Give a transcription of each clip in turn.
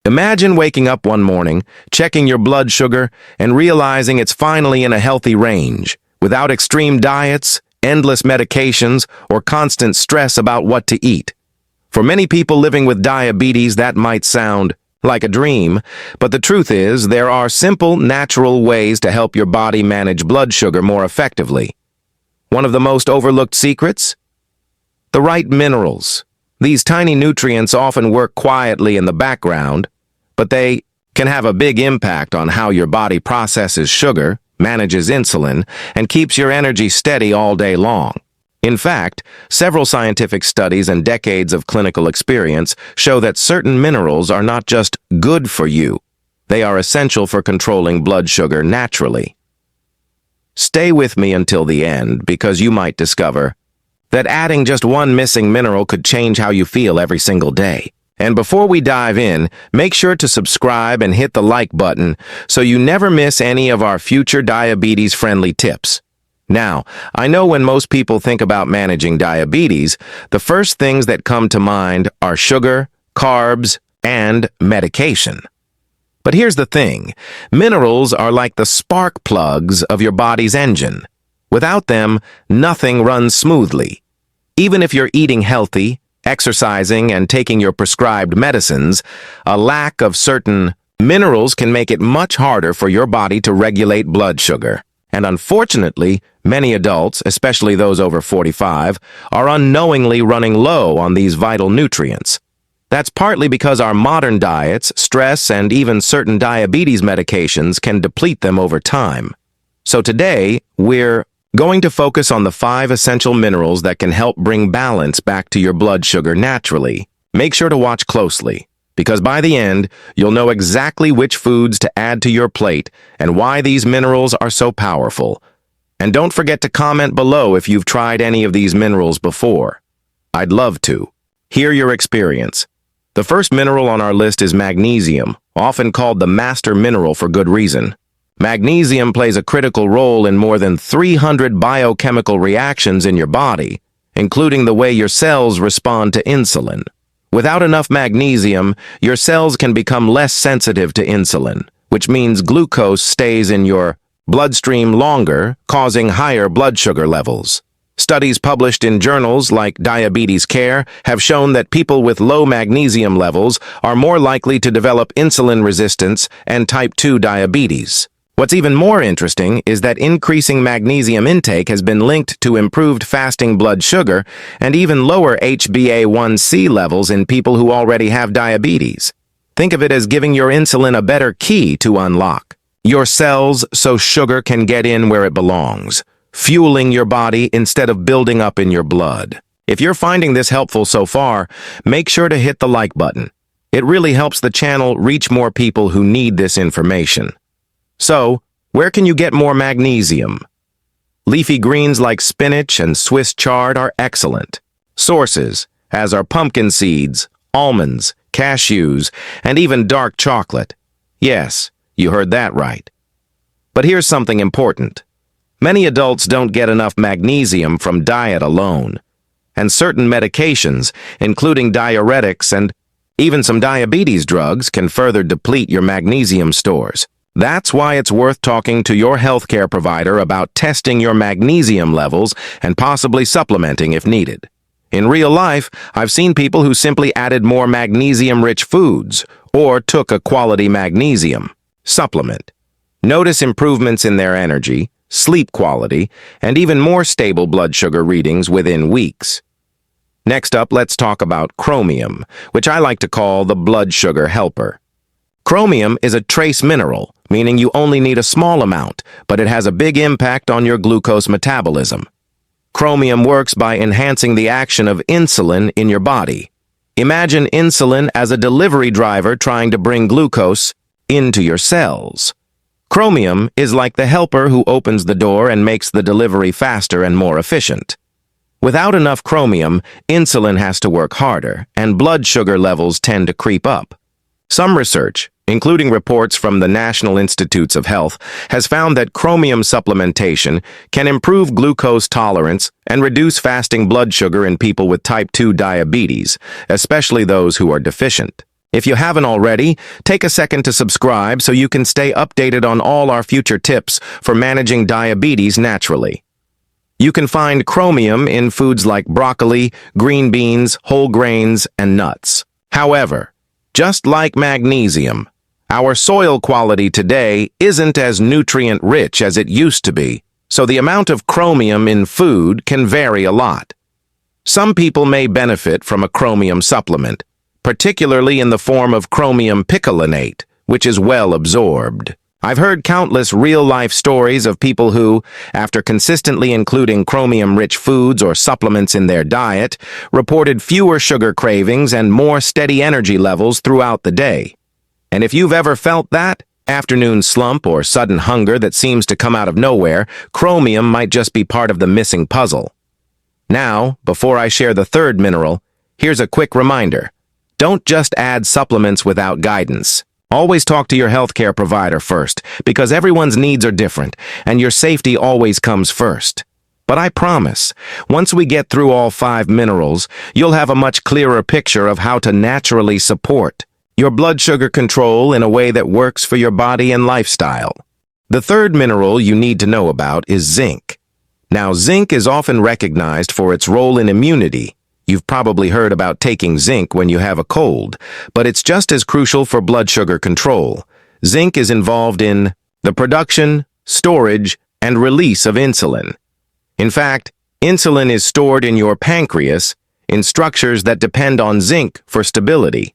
Imagine waking up one morning, checking your blood sugar, and realizing it's finally in a healthy range, without extreme diets, endless medications, or constant stress about what to eat. For many people living with diabetes, that might sound like a dream, but the truth is there are simple, natural ways to help your body manage blood sugar more effectively. One of the most overlooked secrets? The right minerals. These tiny nutrients often work quietly in the background, but they can have a big impact on how your body processes sugar, manages insulin, and keeps your energy steady all day long. In fact, several scientific studies and decades of clinical experience show that certain minerals are not just good for you, they are essential for controlling blood sugar naturally. Stay with me until the end because you might discover that adding just one missing mineral could change how you feel every single day. And before we dive in, make sure to subscribe and hit the like button so you never miss any of our future diabetes-friendly tips. Now, I know when most people think about managing diabetes, the first things that come to mind are sugar, carbs, and medication. But here's the thing, minerals are like the spark plugs of your body's engine. Without them, nothing runs smoothly. Even if you're eating healthy, exercising, and taking your prescribed medicines, a lack of certain minerals can make it much harder for your body to regulate blood sugar. And unfortunately, many adults, especially those over 45, are unknowingly running low on these vital nutrients. That's partly because our modern diets, stress, and even certain diabetes medications can deplete them over time. So today, we're going to focus on the 5 essential minerals that can help bring balance back to your blood sugar naturally. Make sure to watch closely, because by the end, you'll know exactly which foods to add to your plate and why these minerals are so powerful. And don't forget to comment below if you've tried any of these minerals before. I'd love to hear your experience. The first mineral on our list is magnesium, often called the master mineral for good reason. Magnesium plays a critical role in more than 300 biochemical reactions in your body, including the way your cells respond to insulin. Without enough magnesium, your cells can become less sensitive to insulin, which means glucose stays in your bloodstream longer, causing higher blood sugar levels. Studies published in journals like Diabetes Care have shown that people with low magnesium levels are more likely to develop insulin resistance and type 2 diabetes. What's even more interesting is that increasing magnesium intake has been linked to improved fasting blood sugar and even lower HbA1c levels in people who already have diabetes. Think of it as giving your insulin a better key to unlock your cells so sugar can get in where it belongs, fueling your body instead of building up in your blood. If you're finding this helpful so far, make sure to hit the like button. It really helps the channel reach more people who need this information. So, where can you get more magnesium? Leafy greens like spinach and Swiss chard are excellent sources, as are pumpkin seeds, almonds, cashews, and even dark chocolate. Yes, you heard that right. But here's something important. Many adults don't get enough magnesium from diet alone, and certain medications, including diuretics and even some diabetes drugs, can further deplete your magnesium stores. That's why it's worth talking to your healthcare provider about testing your magnesium levels and possibly supplementing if needed. In real life, I've seen people who simply added more magnesium-rich foods or took a quality magnesium supplement. Notice improvements in their energy, sleep quality, and even more stable blood sugar readings within weeks. Next up, let's talk about chromium, which I like to call the blood sugar helper. Chromium is a trace mineral, meaning you only need a small amount, but it has a big impact on your glucose metabolism. Chromium works by enhancing the action of insulin in your body. Imagine insulin as a delivery driver trying to bring glucose into your cells. Chromium is like the helper who opens the door and makes the delivery faster and more efficient. Without enough chromium, insulin has to work harder, and blood sugar levels tend to creep up. Some research, including reports from the National Institutes of Health, has found that chromium supplementation can improve glucose tolerance and reduce fasting blood sugar in people with type 2 diabetes, especially those who are deficient. If you haven't already, take a second to subscribe so you can stay updated on all our future tips for managing diabetes naturally. You can find chromium in foods like broccoli, green beans, whole grains, and nuts. However, just like magnesium, our soil quality today isn't as nutrient-rich as it used to be, so the amount of chromium in food can vary a lot. Some people may benefit from a chromium supplement, particularly in the form of chromium picolinate, which is well absorbed. I've heard countless real-life stories of people who, after consistently including chromium-rich foods or supplements in their diet, reported fewer sugar cravings and more steady energy levels throughout the day. And if you've ever felt that afternoon slump or sudden hunger that seems to come out of nowhere, chromium might just be part of the missing puzzle. Now, before I share the third mineral, here's a quick reminder. Don't just add supplements without guidance. Always talk to your healthcare provider first, because everyone's needs are different, and your safety always comes first. But I promise, once we get through all 5 minerals, you'll have a much clearer picture of how to naturally support your blood sugar control in a way that works for your body and lifestyle. The third mineral you need to know about is zinc. Now, zinc is often recognized for its role in immunity. You've probably heard about taking zinc when you have a cold, but it's just as crucial for blood sugar control. Zinc is involved in the production, storage, and release of insulin. In fact, insulin is stored in your pancreas in structures that depend on zinc for stability.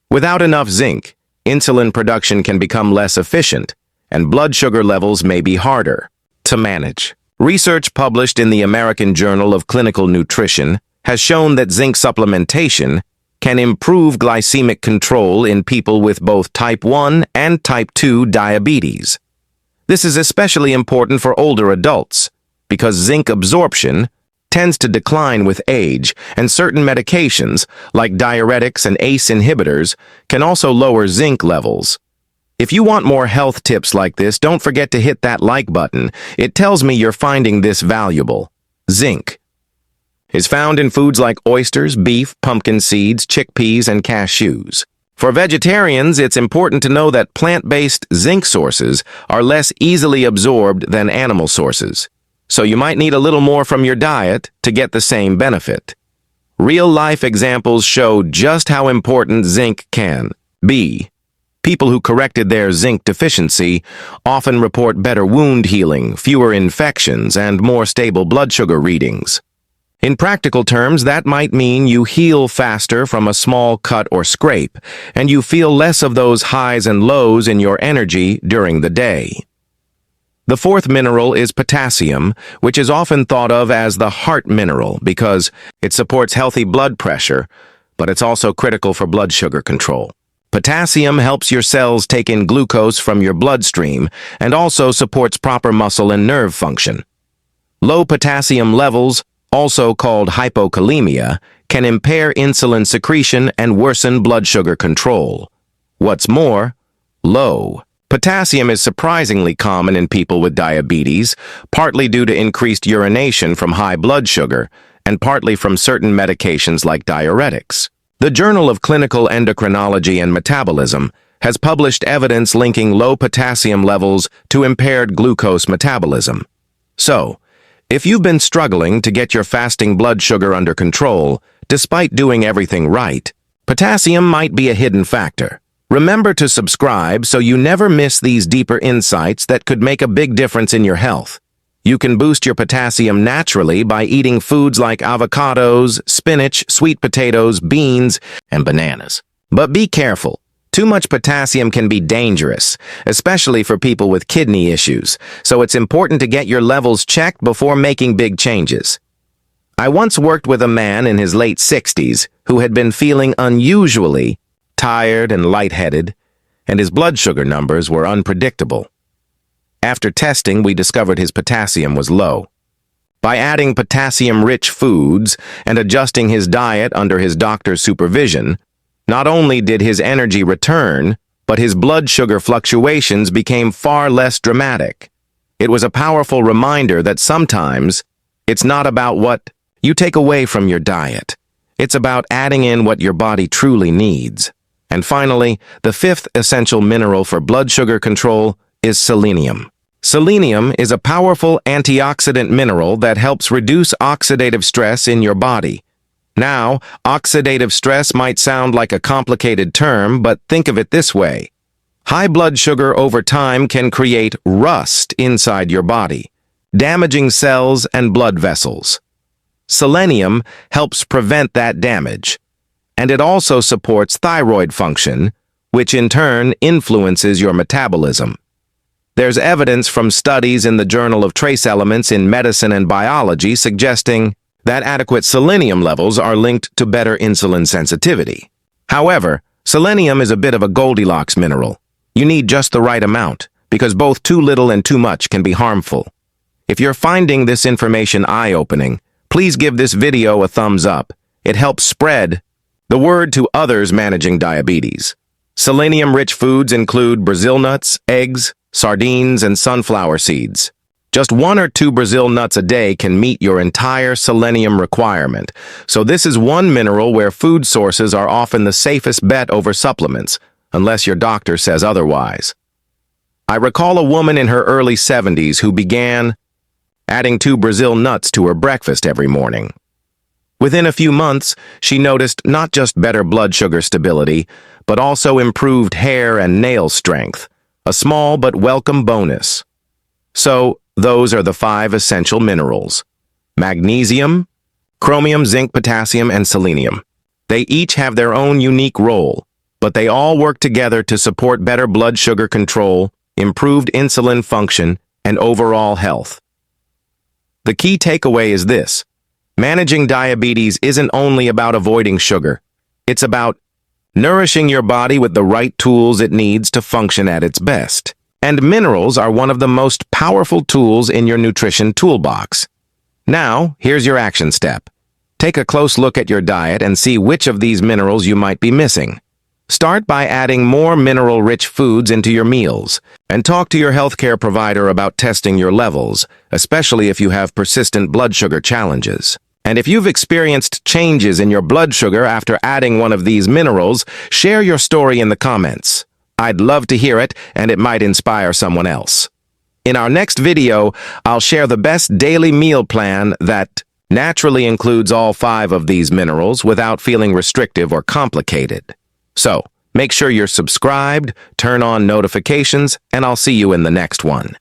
Without enough zinc, insulin production can become less efficient, and blood sugar levels may be harder to manage. Research published in the American Journal of Clinical Nutrition has shown that zinc supplementation can improve glycemic control in people with both type 1 and type 2 diabetes. This is especially important for older adults because zinc absorption tends to decline with age, and certain medications, like diuretics and ACE inhibitors, can also lower zinc levels. If you want more health tips like this, don't forget to hit that like button. It tells me you're finding this valuable. Zinc is found in foods like oysters, beef, pumpkin seeds, chickpeas, and cashews. For vegetarians, it's important to know that plant-based zinc sources are less easily absorbed than animal sources, so you might need a little more from your diet to get the same benefit. Real-life examples show just how important zinc can be. People who corrected their zinc deficiency often report better wound healing, fewer infections, and more stable blood sugar readings. In practical terms, that might mean you heal faster from a small cut or scrape, and you feel less of those highs and lows in your energy during the day. The fourth mineral is potassium, which is often thought of as the heart mineral because it supports healthy blood pressure, but it's also critical for blood sugar control. Potassium helps your cells take in glucose from your bloodstream and also supports proper muscle and nerve function. Low potassium levels, also called hypokalemia, can impair insulin secretion and worsen blood sugar control. What's more, low potassium is surprisingly common in people with diabetes, partly due to increased urination from high blood sugar, and partly from certain medications like diuretics. The Journal of Clinical Endocrinology and Metabolism has published evidence linking low potassium levels to impaired glucose metabolism. So, if you've been struggling to get your fasting blood sugar under control, despite doing everything right, potassium might be a hidden factor. Remember to subscribe so you never miss these deeper insights that could make a big difference in your health. You can boost your potassium naturally by eating foods like avocados, spinach, sweet potatoes, beans, and bananas. But be careful. Too much potassium can be dangerous, especially for people with kidney issues, so it's important to get your levels checked before making big changes. I once worked with a man in his late 60s who had been feeling unusually tired and lightheaded, and his blood sugar numbers were unpredictable. After testing, we discovered his potassium was low. By adding potassium-rich foods and adjusting his diet under his doctor's supervision, not only did his energy return, but his blood sugar fluctuations became far less dramatic. It was a powerful reminder that sometimes it's not about what you take away from your diet. It's about adding in what your body truly needs. And finally, the fifth essential mineral for blood sugar control is selenium. Selenium is a powerful antioxidant mineral that helps reduce oxidative stress in your body. Now, oxidative stress might sound like a complicated term, but think of it this way. High blood sugar over time can create rust inside your body, damaging cells and blood vessels. Selenium helps prevent that damage, and it also supports thyroid function, which in turn influences your metabolism. There's evidence from studies in the Journal of Trace Elements in Medicine and Biology suggesting that adequate selenium levels are linked to better insulin sensitivity. However, selenium is a bit of a Goldilocks mineral. You need just the right amount, because both too little and too much can be harmful. If you're finding this information eye-opening, please give this video a thumbs up. It helps spread the word to others managing diabetes. Selenium-rich foods include Brazil nuts, eggs, sardines, and sunflower seeds. Just 1 or 2 Brazil nuts a day can meet your entire selenium requirement, so this is one mineral where food sources are often the safest bet over supplements, unless your doctor says otherwise. I recall a woman in her early 70s who began adding 2 Brazil nuts to her breakfast every morning. Within a few months, she noticed not just better blood sugar stability, but also improved hair and nail strength, a small but welcome bonus. So, those are the 5 essential minerals: magnesium, chromium, zinc, potassium, and selenium. They each have their own unique role, but they all work together to support better blood sugar control, improved insulin function, and overall health. The key takeaway is this: managing diabetes isn't only about avoiding sugar. It's about nourishing your body with the right tools it needs to function at its best. And minerals are one of the most powerful tools in your nutrition toolbox. Now, here's your action step. Take a close look at your diet and see which of these minerals you might be missing. Start by adding more mineral-rich foods into your meals, and talk to your healthcare provider about testing your levels, especially if you have persistent blood sugar challenges. And if you've experienced changes in your blood sugar after adding one of these minerals, share your story in the comments. I'd love to hear it, and it might inspire someone else. In our next video, I'll share the best daily meal plan that naturally includes all 5 of these minerals without feeling restrictive or complicated. So, make sure you're subscribed, turn on notifications, and I'll see you in the next one.